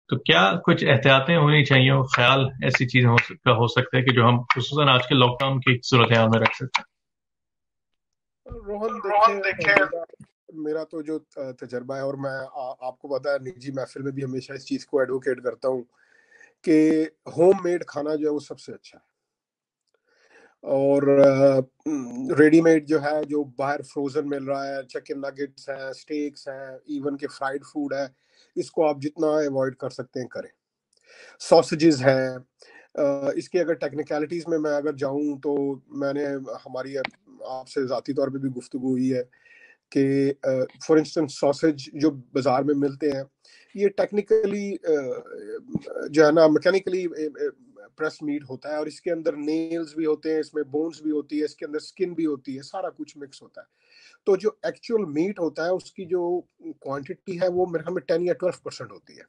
تو کیا کچھ احتیاطیں ہونی چاہیے اور خیال ایسی چیزیں ہو سکتا ہے کہ جو ہم خصوصاً آج کے لاک ڈاؤن کی صورتحال میں رکھ سکتے روہن دیکھیں میرا تو جو تجربہ ہے، اور میں آپ کو پتا ہے نجی محفل میں بھی ہمیشہ اس چیز کو ایڈوکیٹ کرتا ہوں کہ ہوم میڈ کھانا جو ہے وہ سب سے اچھا ہے، اور ریڈی میڈ جو ہے جو باہر فروزن مل رہا ہے، چکن نگٹس ہیں، اسٹیکس ہیں، ایون کہ فرائیڈ فوڈ ہے، اس کو آپ جتنا ایوائڈ کر سکتے ہیں کریں. ساسیجز ہیں، اس کی اگر ٹیکنیکلٹیز میں اگر جاؤں تو میں نے ہماری آپ سے ذاتی طور پہ بھی گفتگو ہوئی ہے کہ فار انسٹنس ساسیج جو بازار میں ملتے ہیں یہ ٹیکنیکلی جو ہے نا میکینیکلی پریس میٹ ہوتا ہے، اور اس کے اندر نیلز بھی ہوتے ہیں، اس میں بونز بھی ہوتی ہے، اس کے اندر سکن بھی ہوتی ہے، سارا کچھ مکس ہوتا ہے. تو جو ایکچوئل میٹ ہوتا ہے اس کی جو کوانٹٹی ہے وہ میرے خیال میں 10 یا 12% ہوتی ہے.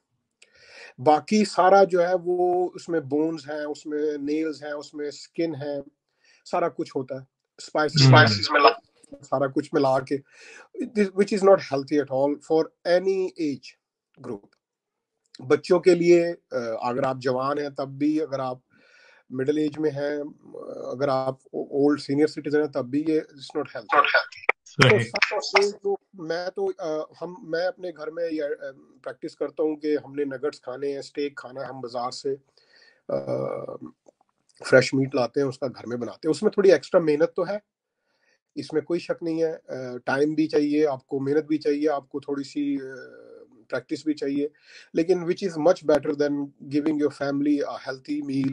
باقی سارا جو ہے وہ اس میں بونز ہیں، اس میں نیلز ہیں، اس میں سکن ہے، سارا کچھ ہوتا ہے، اسپائسز ملا سارا کچھ ملا کے which is not healthy at all for any age group. بچوں کے لیے اگر آپ جوان ہیں تب بھی، اگر آپ مڈل ایج میں ہیں، اگر آپ اولڈ سینئر سٹیزن ہیں تب بھی یہ it's not healthy. میں اپنے گھر میں پریکٹس کرتا ہوں کہ ہم نے نگٹس کھانے ہیں، اسٹیک کھانا ہے، ہم بازار سے فریش میٹ لاتے ہیں، اس کا گھر میں بناتے ہیں. اس میں تھوڑی ایکسٹرا محنت تو ہے، اس میں کوئی شک نہیں ہے، ٹائم بھی چاہیے آپ کو، محنت بھی چاہیے آپ کو، تھوڑی سی پریکٹس بھی چاہیے، لیکن which is much better than giving your family a healthy meal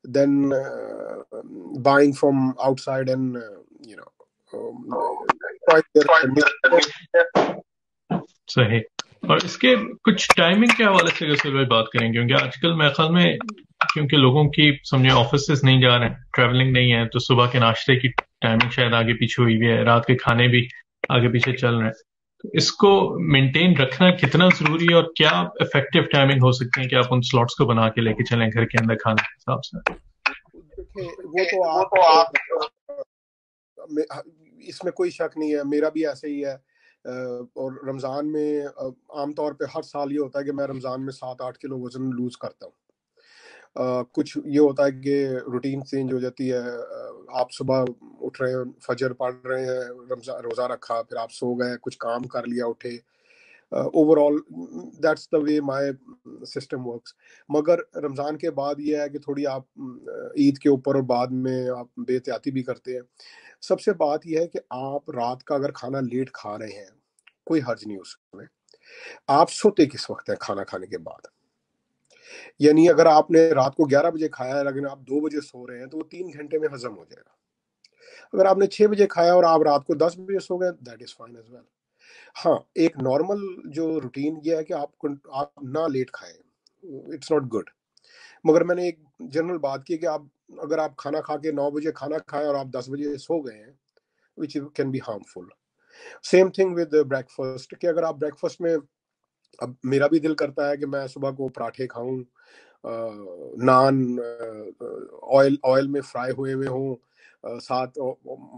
than buying from outside and صحیح. اور اس کے کچھ ٹائمنگ کے حوالے سے اگر بھائی بات کریں، کیونکہ آج کل میرے خیال میں کیونکہ لوگوں کی سمجھے آفیسز نہیں جا رہے ہیں، ٹریولنگ نہیں ہے، تو صبح کے ناشتے کی ٹائمنگ شاید آگے پیچھے ہوئی بھی ہے، رات کے کھانے بھی آگے پیچھے چل رہے ہیں. تو اس کو مینٹین رکھنا کتنا ضروری ہے، اور کیا افیکٹو ٹائمنگ ہو سکتی ہے کہ آپ ان سلاٹس کو بنا کے لے کے چلیں گھر کے اندر کھانے کے حساب سے؟ وہ تو آپ اس میں کوئی شک نہیں ہے، میرا بھی ایسے ہی ہے. اور رمضان میں عام طور پہ ہر سال یہ ہوتا ہے کہ میں رمضان میں 7-8 کلو وزن لوز کرتا ہوں. کچھ یہ ہوتا ہے کہ روٹین چینج ہو جاتی ہے، آپ صبح اٹھ رہے ہیں، فجر پڑھ رہے ہیں، روزہ رکھا، پھر آپ سو گئے، کچھ کام کر لیا، اٹھے. Over all that's the way my system works. مگر رمضان کے بعد یہ ہے کہ تھوڑی آپ عید کے اوپر اور بعد میں آپ بے احتیاطی بھی کرتے ہیں. سب سے بات یہ ہے کہ آپ رات کا اگر کھانا لیٹ کھا رہے ہیں کوئی حرج نہیں اس میں. آپ سوتے کس وقت ہیں کھانا کھانے کے بعد؟ یعنی اگر آپ نے رات کو 11 بجے کھایا ہے لیکن آپ 2 بجے سو رہے ہیں تو وہ 3 گھنٹے میں ہضم ہو جائے گا. اگر آپ نے 6 بجے کھایا اور آپ رات کو 10 بجے سو گئے that is fine as well. ہاں، ایک نارمل جو روٹین یہ ہے کہ آپ نہ لیٹ کھائیں، اٹس ناٹ گڈ. مگر میں نے ایک جنرل بات کی کہ اگر آپ کھانا کھا کے 9 بجے کھانا کھائیں اور آپ 10 بجے سو گئے ہیں which can be harmful. Same thing with break fast, کہ اگر آپ بریک فاسٹ میں، اب میرا بھی دل کرتا ہے کہ میں صبح کو پراٹھے کھاؤں، نان آئل میں فرائی ہوئے ہوں، ساتھ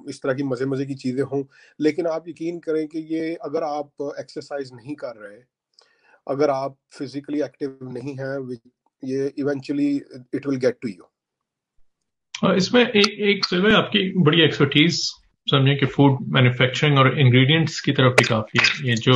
اس طرح کی مزے کی چیزیں ہوں، لیکن آپ یقین کریں کہ یہ اگر آپ ایکسرسائز نہیں کر رہے، اگر آپ فزیکلی ایکٹیو نہیں ہیں، یہ eventually it will get to you. اس میں ایک سلوے آپ کی بڑی ایکسپرٹیز سمجھیں کہ فوڈ مینوفیکچرنگ اور انگریڈینٹس کی طرف بھی کافی ہے. یہ جو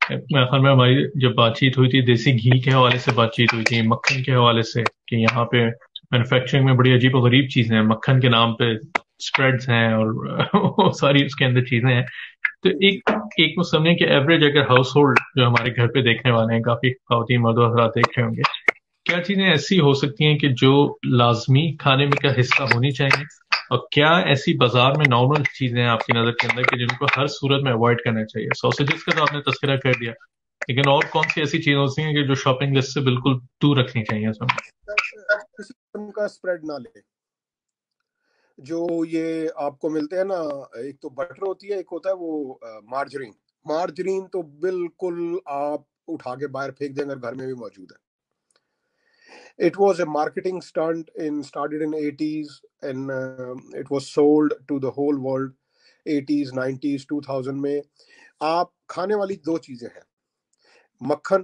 میرے خیال میں ہماری جب بات چیت ہوئی تھی دیسی گھی کے حوالے سے بات چیت ہوئی تھی، مکھن کے حوالے سے کہ یہاں پہ مینوفیکچرنگ میں بڑی عجیب و غریب چیزیں ہیں، مکھن کے نام پہ اسپریڈز ہیں اور ساری اس کے اندر چیزیں ہیں. تو ایک وہ سمجھیں کہ ایوریج اگر ہاؤس ہولڈ جو ہمارے گھر پہ دیکھنے والے ہیں، کافی خواتین مرد و حضرات دیکھ رہے ہوں گے، کیا چیزیں ایسی ہو سکتی ہیں کہ جو لازمی کھانے میں کا حصہ ہونی چاہیے، اور کیا ایسی بازار میں نارمل چیزیں ہیں آپ کی نظر کے اندر کہ جن کو ہر صورت میں اوائڈ کرنا چاہیے؟ سوسیجز کا تو آپ نے تذکرہ کر دیا، لیکن اور کون سی ایسی چیزیں ہوتی ہیں کہ جو شاپنگ لسٹ سے بالکل دور رکھنی چاہیے؟ کسی قسم کا اسپریڈ نہ لیں. جو یہ آپ کو ملتے ہیں نا، ایک تو بٹر ہوتی ہے، ایک ہوتا ہے وہ مارجرین تو بالکل آپ اٹھا کے باہر پھینک دیں اگر گھر میں بھی موجود ہے. It was a marketing stunt started in 80s and it was sold to the whole world 80s 90s 2000 میں. آپ کھانے والی 2 چیزیں ہیں، مکھن